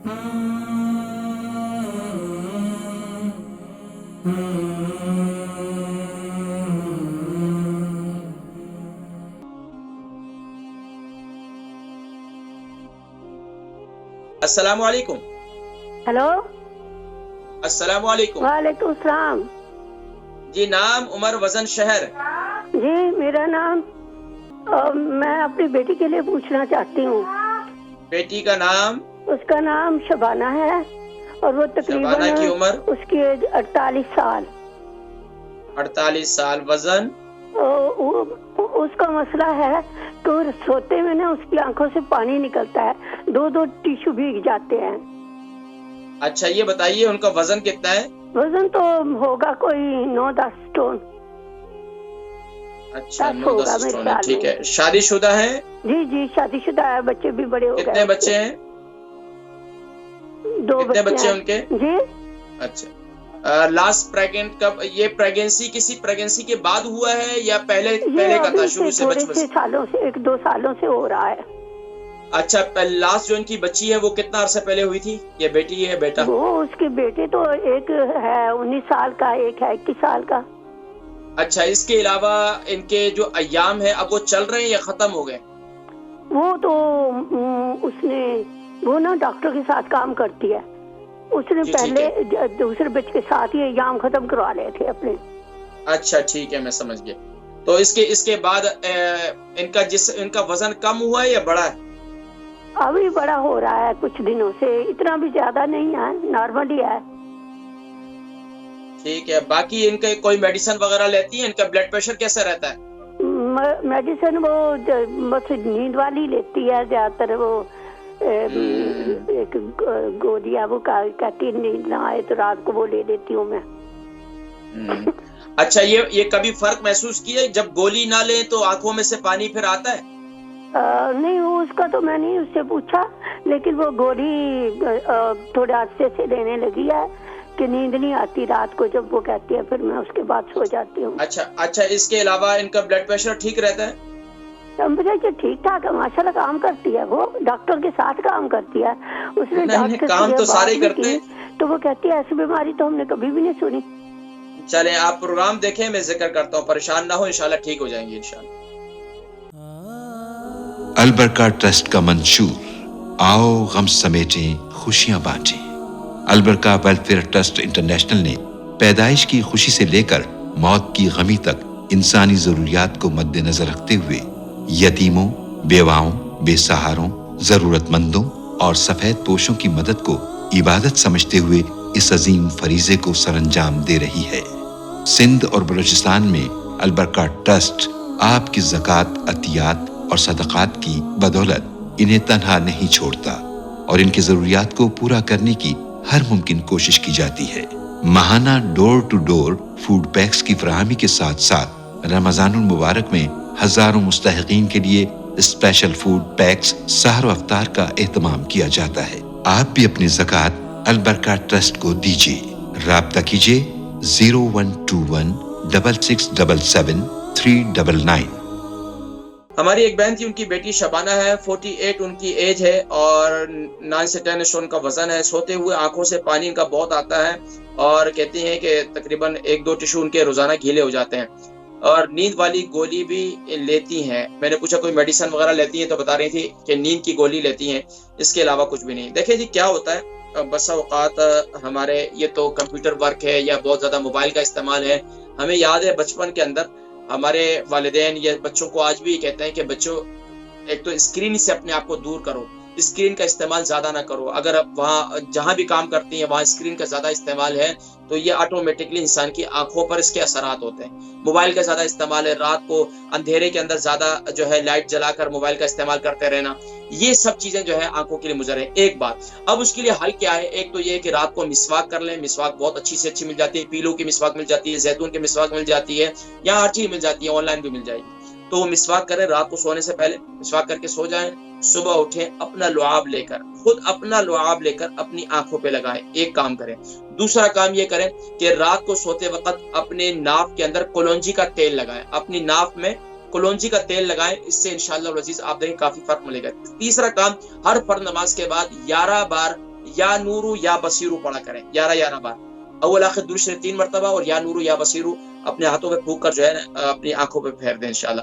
السلام علیکم. ہیلو. السلام علیکم. وعلیکم السلام. جی نام عمر وزن شہر. جی میرا نام میں اپنی بیٹی کے لیے پوچھنا چاہتی ہوں. بیٹی کا نام؟ اس کا نام شبانہ ہے اور وہ تقریباً شبانہ کی عمر؟ اس کی ایج 48 سال. 48 سال. وزن؟ اس کا مسئلہ ہے تو سوتے میں نا اس کی آنکھوں سے پانی نکلتا ہے, 2 ٹیشو بھیگ جاتے ہیں. اچھا یہ بتائیے ان کا وزن کتنا ہے؟ وزن تو ہوگا کوئی 9-10 سٹون. اچھا 9-10 سٹون ہے. ٹھیک ہے. شادی شدہ ہے؟ جی شادی شدہ ہے. بچے بھی بڑے ہو گئے. کتنے بچے ہیں؟ 2 بچے ان کے؟ جی. اچھا لاسٹ پریگننٹ کب؟ یہ پریگننسی کسی پریگننسی کے بعد ہوا ہے یا پہلے کا تھا شروع سے بچپن سے؟ سالوں سے 1-2 سالوں سے ہو رہا ہے. اچھا لاسٹ جو ان کی بچی ہے وہ کتنا عرصہ پہلے ہوئی تھی؟ یہ بیٹی ہے بیٹا؟ وہ اس کے بیٹے تو ایک ہے 19 سال کا, ایک ہے 21 سال کا. اچھا اس کے علاوہ ان کے جو ایام ہے اب وہ چل رہے ہیں یا ختم ہو گئے؟ وہ تو اس نے وہ نا ڈاکٹر کے ساتھ کام کرتی ہے. اس نے پہلے دوسرے بچے کے ساتھ ہی ایام ختم کروا لے تھے اپنے. اچھا ٹھیک ہے میں سمجھ گیا. تو اس کے بعد ان کا وزن کم ہوا ہے یا بڑھا ہے؟ ابھی بڑا ہو رہا ہے کچھ دنوں سے, اتنا بھی زیادہ نہیں ہے, نارمل ہی ہے. ٹھیک ہے. باقی ان کا کوئی میڈیسن وغیرہ لیتی ہے؟ ان کا بلڈ پریشر کیسا رہتا ہے؟ میڈیسن وہ بس نیند والی لیتی ہے زیادہ تر. وہ ایک گولی ہے وہ کہتی ہے نیند نہ آئے تو رات کو وہ لے لیتی ہوں میں. اچھا یہ کبھی فرق محسوس کیا جب گولی نہ لیں تو آنکھوں میں سے پانی پھر آتا ہے؟ نہیں اس کا تو میں نہیں اس سے پوچھا, لیکن وہ گولی تھوڑے عرصے سے لینے لگی ہے کہ نیند نہیں آتی رات کو جب وہ کہتی ہے, پھر میں اس کے بعد سو جاتی ہوں. اچھا اس کے علاوہ ان کا بلڈ پریشر ٹھیک رہتا ہے؟ ٹیمپریچر ٹھیک ٹھاک ہے ماشاء اللہ. کام کرتی ہے وہ ڈاکٹر کے ساتھ کام کرتی ہے. اس نے ڈاکٹر کام تو سارے کرتے ہیں تو وہ کہتی ہے ایسی بیماری تو ہم نے کبھی بھی نہیں سنی. چلیں آپ پروگرام دیکھیں, میں ذکر کرتا ہوں, پریشان نہ ہو, انشاءاللہ ٹھیک ہو جائیں گے انشاءاللہ. البرکہ ٹرسٹ کا منشور آؤ غم سمیٹیں خوشیاں بانٹیں. البرکہ ویلفیئر ٹرسٹ انٹرنیشنل نے پیدائش کی خوشی سے لے کر موت کی غمی تک انسانی ضروریات کو مد نظر رکھتے ہوئے یتیموں, بیواؤں, بے سہاروں, ضرورت مندوں اور سفید پوشوں کی مدد کو عبادت سمجھتے ہوئے اس عظیم فریضے کو سر انجام دے رہی ہے. سندھ اور بلوچستان میں البرکہ ٹرسٹ آپ کی زکوٰۃ, عطیات اور صدقات کی بدولت انہیں تنہا نہیں چھوڑتا اور ان کی ضروریات کو پورا کرنے کی ہر ممکن کوشش کی جاتی ہے. ماہانہ ڈور ٹو ڈور فوڈ پیکس کی فراہمی کے ساتھ ساتھ رمضان المبارک میں ہزاروں مستحقین کے لیے اسپیشل فوڈ پیکس سحر و افطار کا اہتمام کیا جاتا ہے. آپ بھی اپنی زکوٰۃ البرکہ ٹرسٹ کو دیجیے. رابطہ کیجیے 0121 6677 399. ہماری ایک بہن تھی, ان کی بیٹی شبانہ ہے, 48 ان کی ایج ہے اور 9 سے 10 اسٹون کا وزن ہے. سوتے ہوئے آنکھوں سے پانی ان کا بہت آتا ہے اور کہتی ہیں کہ تقریباً 1-2 ٹشو ان کے روزانہ گیلے ہو جاتے ہیں اور نیند والی گولی بھی لیتی ہیں. میں نے پوچھا کوئی میڈیسن وغیرہ لیتی ہیں تو بتا رہی تھی کہ نیند کی گولی لیتی ہیں, اس کے علاوہ کچھ بھی نہیں. دیکھیں جی کیا ہوتا ہے, بس اوقات ہمارے یہ تو کمپیوٹر ورک ہے یا بہت زیادہ موبائل کا استعمال ہے. ہمیں یاد ہے بچپن کے اندر ہمارے والدین یا بچوں کو آج بھی کہتے ہیں کہ بچوں ایک تو اسکرین سے اپنے آپ کو دور کرو, اسکرین کا استعمال زیادہ نہ کرو. اگر وہاں جہاں بھی کام کرتی ہیں وہاں اسکرین کا زیادہ استعمال ہے تو یہ آٹومیٹکلی انسان کی آنکھوں پر اس کے اثرات ہوتے ہیں. موبائل کا زیادہ استعمال ہے, رات کو اندھیرے کے اندر زیادہ جو ہے لائٹ جلا کر موبائل کا استعمال کرتے رہنا, یہ سب چیزیں جو ہے آنکھوں کے لیے مضر ہیں. ایک بات اب اس کے لیے حل کیا ہے, ایک تو یہ ہے کہ رات کو مسواک کر لیں. مسواک بہت اچھی سے اچھی مل جاتی ہے, پیلو کی مسواک مل جاتی ہے, زیتون کی مسواک مل جاتی ہے, یہاں ہر چیز مل جاتی ہے, آن لائن بھی مل جائے گی. تو وہ مسواک کریں رات کو سونے سے پہلے, مسواک کر کے سو جائیں. صبح اٹھیں اپنا لعاب لے کر, خود اپنا لعاب لے کر اپنی آنکھوں پہ لگائیں. ایک کام کریں. دوسرا کام یہ کریں کہ رات کو سوتے وقت اپنے ناف کے اندر کلونجی کا تیل لگائیں, اپنی ناف میں کلونجی کا تیل لگائیں. اس سے انشاءاللہ العزیز آپ دیکھیں کافی فرق ملے گا. تیسرا کام, ہر فرض نماز کے بعد 11 بار یا نورو یا بصیرو پڑھا کریں 11 بار. اول آخر درود شریف 3 مرتبہ اور یا نورو یا بصیرو اپنے ہاتھوں پہ پھونک کر جو ہے اپنی آنکھوں پہ پھیر دیں انشاءاللہ.